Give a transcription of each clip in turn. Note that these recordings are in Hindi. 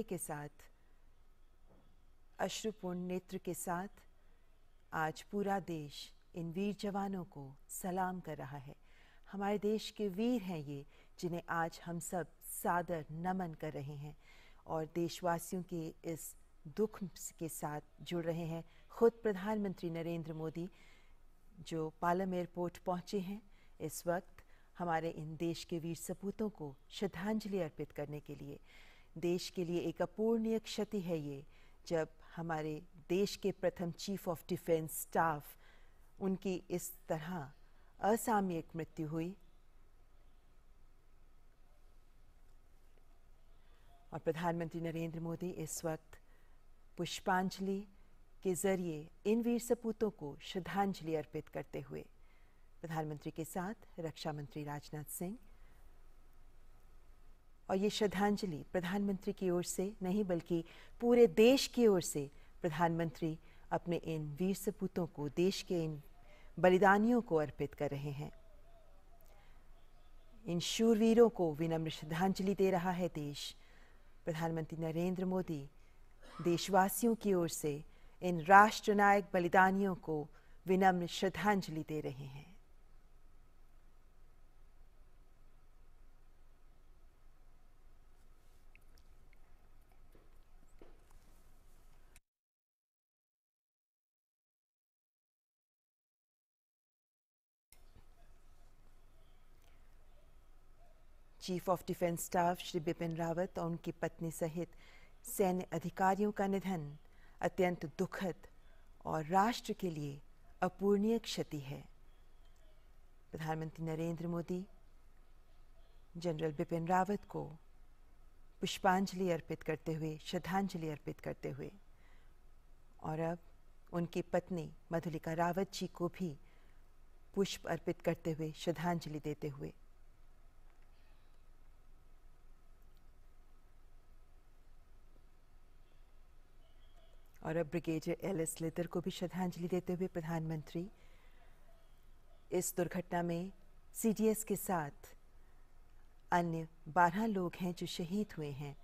हृदय के साथ, अश्रुपूर्ण नेत्र के साथ आज पूरा देश इन वीर जवानों को सलाम कर रहा है। हमारे देश के वीर हैं ये, जिन्हें आज हम सब सादर नमन कर रहे हैं और देशवासियों के इस दुख के साथ जुड़ रहे हैं। खुद प्रधानमंत्री नरेंद्र मोदी जो पालम एयरपोर्ट पहुंचे हैं इस वक्त हमारे इन देश के वीर सपूतों को श्रद्धांजलि अर्पित करने के लिए। देश के लिए एक अपूर्णीय क्षति है ये, जब हमारे देश के प्रथम चीफ ऑफ डिफेंस स्टाफ उनकी इस तरह असामयिक मृत्यु हुई और प्रधानमंत्री नरेंद्र मोदी इस वक्त पुष्पांजलि के जरिए इन वीर सपूतों को श्रद्धांजलि अर्पित करते हुए प्रधानमंत्री के साथ रक्षा मंत्री राजनाथ सिंह, और ये श्रद्धांजलि प्रधानमंत्री की ओर से नहीं बल्कि पूरे देश की ओर से प्रधानमंत्री अपने इन वीर सपूतों को, देश के इन बलिदानियों को अर्पित कर रहे हैं। इन शूरवीरों को विनम्र श्रद्धांजलि दे रहा है देश। प्रधानमंत्री नरेंद्र मोदी देशवासियों की ओर से इन राष्ट्रनायक बलिदानियों को विनम्र श्रद्धांजलि दे रहे हैं। Chief of defence staff Shri Bipin Rawat और उनकी पत्नी सहित सैन्य अधिकारियों का निधन अत्यंत दुखद और राष्ट्र के लिए अपूर्णीय क्षति है। प्रधानमंत्री नरेंद्र मोदी जनरल बिपिन रावत को पुष्पांजलि अर्पित करते हुए, श्रद्धांजलि अर्पित करते हुए, और अब उनकी पत्नी मधुलिका रावत जी को भी पुष्प अर्पित करते हुए, श्रद्धांजलि देते हुए और अब ब्रिगेडियर एल.एस. लितर को भी श्रद्धांजलि देते हुए प्रधानमंत्री इस दुर्घटना में सीडीएस के साथ अन्य 12 लोग हैं जो शहीद हुए हैं।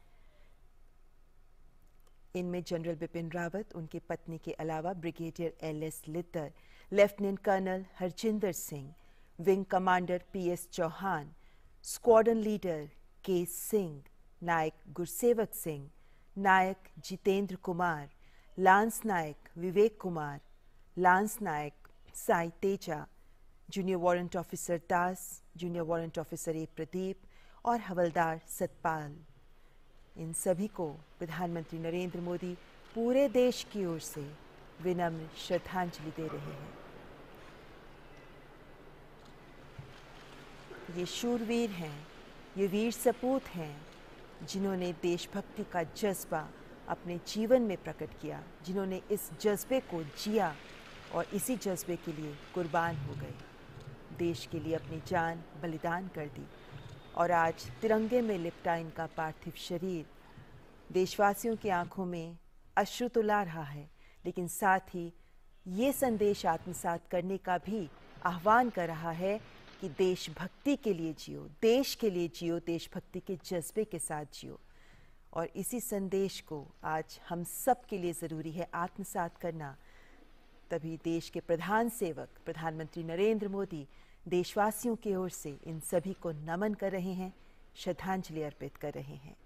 इनमें जनरल बिपिन रावत, उनकी पत्नी के अलावा brigadier L S. Lidder, lieutenant colonel Harjinder Singh, wing commander P S. Chauhan, squadron leader K Singh, Naik Gursewak Singh, Naik Jitendra Kumar, lance Naik Vivek Kumar, lance Naik Sai Teja, junior warrant officer Das, junior warrant officer A Pradeep और हवलदार सतपाल, इन सभी को प्रधानमंत्री नरेंद्र मोदी पूरे देश की ओर से विनम्र श्रद्धांजलि दे रहे हैं। ये शूरवीर हैं, ये वीर सपूत हैं जिन्होंने देशभक्ति का जज्बा अपने जीवन में प्रकट किया, जिन्होंने इस जज्बे को जिया और इसी जज्बे के लिए कुर्बान हो गए, देश के लिए अपनी जान बलिदान कर दी। और आज तिरंगे में लिपटा इनका पार्थिव शरीर देशवासियों की आंखों में अश्रु तो ला रहा है, लेकिन साथ ही ये संदेश आत्मसात करने का भी आह्वान कर रहा है कि देशभक्ति के लिए जियो, देश के लिए जियो, देशभक्ति के जज्बे के साथ जियो। और इसी संदेश को आज हम सब के लिए ज़रूरी है आत्मसात करना। तभी देश के प्रधान सेवक प्रधानमंत्री नरेंद्र मोदी देशवासियों की ओर से इन सभी को नमन कर रहे हैं, श्रद्धांजलि अर्पित कर रहे हैं।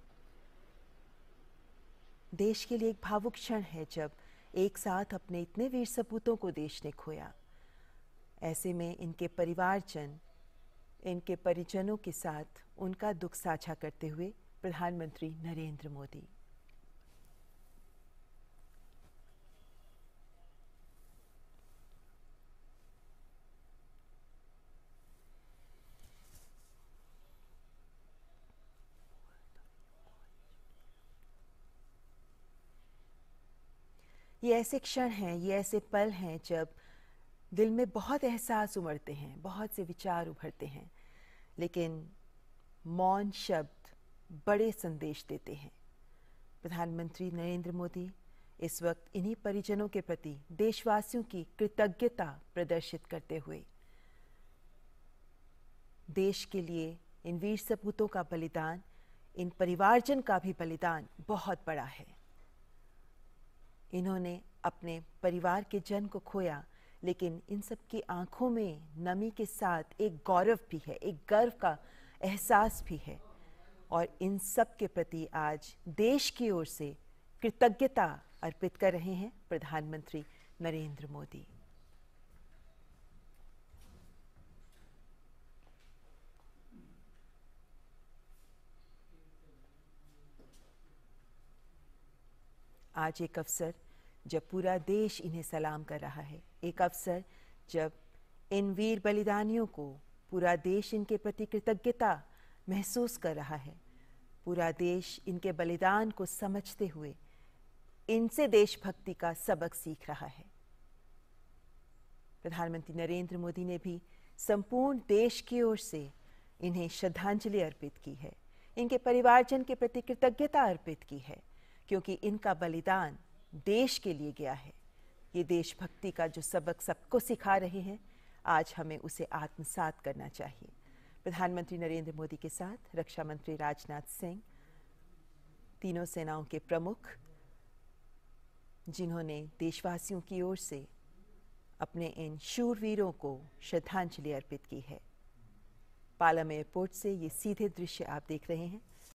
देश के लिए एक भावुक क्षण है जब एक साथ अपने इतने वीर सपूतों को देश ने खोया। ऐसे में इनके परिवारजन, इनके परिजनों के साथ उनका दुख साझा करते हुए प्रधानमंत्री नरेंद्र मोदी। ये ऐसे क्षण हैं, ये ऐसे पल हैं जब दिल में बहुत एहसास उमड़ते हैं, बहुत से विचार उभरते हैं, लेकिन मौन शब्द बड़े संदेश देते हैं। प्रधानमंत्री नरेंद्र मोदी इस वक्त इन्हीं परिजनों के प्रति देशवासियों की कृतज्ञता प्रदर्शित करते हुए देश के लिए इन वीर सपूतों का बलिदान इन परिवारजन का भी बलिदान बहुत बड़ा है। इन्होंने अपने परिवार के जन को खोया, लेकिन इन सब की आंखों में नमी के साथ एक गौरव भी है, एक गर्व का एहसास भी है। और इन सब के प्रति आज देश की ओर से कृतज्ञता अर्पित कर रहे हैं प्रधानमंत्री नरेंद्र मोदी। आज एक अवसर जब पूरा देश इन्हें सलाम कर रहा है, एक अवसर जब इन वीर बलिदानियों को पूरा देश इनके प्रति कृतज्ञता महसूस कर रहा है, पूरा देश इनके बलिदान को समझते हुए इनसे देशभक्ति का सबक सीख रहा है। प्रधानमंत्री नरेंद्र मोदी ने भी संपूर्ण देश की ओर से इन्हें श्रद्धांजलि अर्पित की है, इनके परिवारजन के प्रति कृतज्ञता अर्पित की है, क्योंकि इनका बलिदान देश के लिए गया है। ये देशभक्ति का जो सबक सबको सिखा रहे हैं, आज हमें उसे आत्मसात करना चाहिए। प्रधानमंत्री नरेंद्र मोदी के साथ रक्षा मंत्री राजनाथ सिंह, तीनों सेनाओं के प्रमुख, जिन्होंने देशवासियों की ओर से अपने इन शूरवीरों को श्रद्धांजलि अर्पित की है। पालम एयरपोर्ट से ये सीधे दृश्य आप देख रहे हैं।